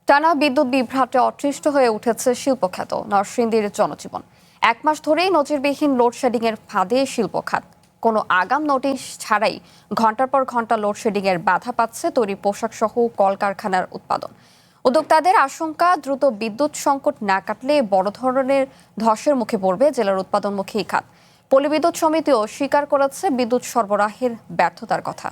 টানা বিদ্যুৎ বিভ্রাটে অতৃষ্ট হয়ে উঠেছে শিল্পখ্যাত নরসিংদীর জনজীবন। এক মাস ধরেই নজিরবিহীন লোডশেডিং এর ফাঁদে শিল্প খাত। কোনো আগাম নোটিশ ছাড়াই ঘন্টার পর ঘন্টা লোডশেডিং এর বাধা পাচ্ছে তৈরি পোশাক সহ কলকারখানার উৎপাদন। উদ্যোক্তাদের আশঙ্কা, দ্রুত বিদ্যুৎ সংকট না কাটলে বড় ধরনের ধসের মুখে পড়বে জেলার উৎপাদনমুখী খাত। পল্লী বিদ্যুৎ সমিতিও স্বীকার করেছে বিদ্যুৎ সরবরাহের ব্যর্থতার কথা।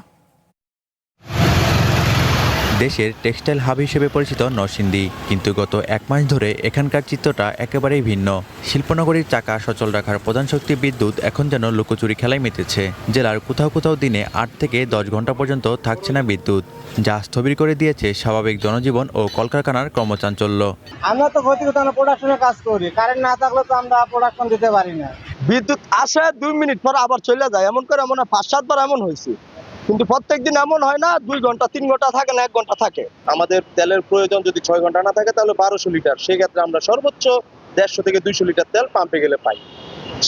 দেশের টেক্সটাইল হাব হিসেবে পরিচিত নরসিংদী, কিন্তু গত এক মাস ধরে এখানকার চিত্রটা একেবারেই ভিন্ন। শিল্পনগরীর চাকা সচল রাখার প্রধান শক্তি বিদ্যুৎ এখন যেন লুকোচুরি খেলায় মেতেছে। জেলার কোথাও কোথাও দিনে ৮ থেকে ১০ ঘন্টা পর্যন্ত থাকছে না বিদ্যুৎ, যা স্থবির করে দিয়েছে স্বাভাবিক জনজীবন ও কলকারখানার কর্মচাঞ্চল্য। আমরা তো ক্ষতিগত প্রোডাকশনে কাজ করি, কারেন্ট না থাকলে তো আমরা প্রোডাকশন দিতে পারি না। বিদ্যুৎ আসে ২ মিনিট পর আবার চলে যায়, এমন করে মনে হয় ৫-৭ বার এমন হয়েছে। কিন্তু প্রত্যেকদিন এমন হয় না, ২ ঘন্টা ৩ ঘন্টা থাকে না, ১ ঘন্টা থাকে। আমাদের তেলের প্রয়োজন যদি ৬ ঘন্টা না থাকে তাহলে ১২০০ লিটার, সেই ক্ষেত্রে আমরা সর্বোচ্চ ১৫০ থেকে ২০০ লিটার তেল পাম্পে গেলে পাই।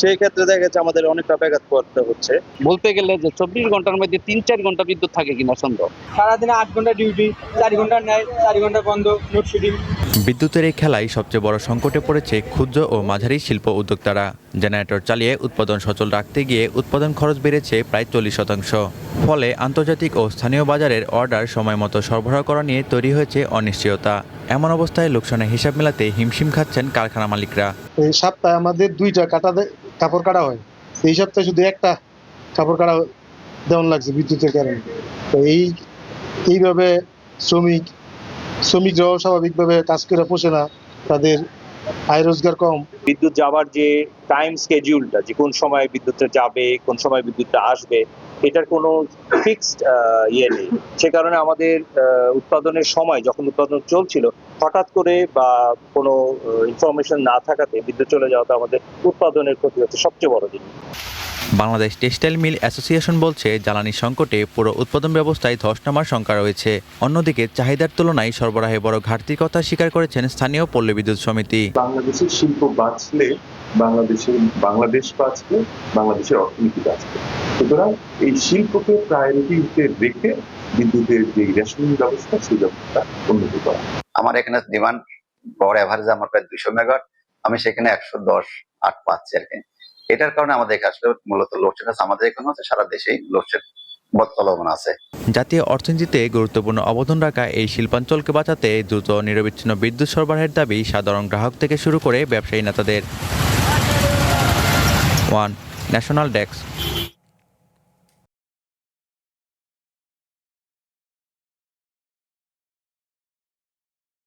সেই ক্ষেত্রে দেখা যাচ্ছে আমাদের অনেকটা ব্যাঘাত করতে হচ্ছে। বলতে গেলে যে ২৪ ঘন্টার মধ্যে ৩-৪ ঘন্টা বিদ্যুৎ থাকে কিনা সন্দেহ। সারাদিনে ৮ ঘন্টা ডিউটি, ৪ ঘন্টা নেয়, ৪ ঘন্টা বন্ধ, লোডশেডিং। বিদ্যুতের এই খেলায় সবচেয়ে বড় সংকটে পড়েছে ক্ষুদ্র ও মাঝারি শিল্প উদ্যোক্তারা। জেনারেটর চালিয়ে উৎপাদন সচল রাখতে গিয়ে উৎপাদন খরচ বেড়েছে প্রায় ৪০%। ফলে আন্তর্জাতিক ও স্থানীয় বাজারের অর্ডার সময় মতো সরবরাহ করা নিয়ে তৈরি হয়েছে অনিশ্চয়তা। এমন অবস্থায় লোকসানের হিসাব মেলাতে হিমশিম খাচ্ছেন কারখানা মালিকরা। এই সপ্তাহে আমাদের ২টা কাপড় কাটা হয়, এই সপ্তাহে শুধু একটা কাপড় কাটা দেওয়ান লাগছে বিদ্যুতের কারণে। তো এইভাবে শ্রমিকরাও স্বাভাবিকভাবে কাজ করে পোষে না, তাদের আয় রোজগার কম। বিদ্যুৎ যাওয়ার যে টাইম স্কেডিউলটা, যে কোন সময় বিদ্যুৎটা যাবে, কোন সময় বিদ্যুৎটা আসবে, এটার কোনো ফিক্সড ইয়ে নেই। সে কারণে আমাদের উৎপাদনের সময়, যখন উৎপাদন চলছিল, হঠাৎ করে বা কোনো ইনফরমেশন না থাকাতে বিদ্যুৎ চলে যাওয়াতে আমাদের উৎপাদনের ক্ষতি হচ্ছে সবচেয়ে বড় জিনিস। বাংলাদেশ টেক্সটাইল মিল অ্যাসোসিয়েশন বলছে, জ্বালানি সংকটে পুরো উৎপাদন ব্যবস্থায় ধস নামার শঙ্কা রয়েছে। অন্যদিকে চাহিদার তুলনায় সরবরাহে বড় ঘাটতির কথা স্বীকার করেছেন স্থানীয় পল্লী বিদ্যুৎ সমিতি। বাংলাদেশের শিল্প বাঁচলে বাংলাদেশ বাঁচবে, বাংলাদেশের অর্থনীতি বাঁচবে। সুতরাং এই শিল্পকে প্রায়োরিটিতে রেখে বিদ্যুতের যে রেশনিং ব্যবস্থা, সেই ব্যবস্থা উন্নতি করা। আমার এখানে ডিমান্ড গড় এভারেজ আমার প্রায় ২০০ মেগাওয়াট, আমি সেখানে ১১০-৮ পাচ্ছি আর কি। এটার কারণে আমাদের আসলে মূলত লোডশেড আছে, আমাদের এখানে হচ্ছে সারা দেশেই লোডশেড বর্তমান আছে। জাতীয় অর্থনীতিতে গুরুত্বপূর্ণ অবদান রাখা এই শিল্পাঞ্চলকে বাঁচাতে দ্রুত নিরবিচ্ছিন্ন বিদ্যুৎ সরবরাহের দাবি সাধারণ গ্রাহক থেকে শুরু করে ব্যবসায়ী নেতাদের। One national desk.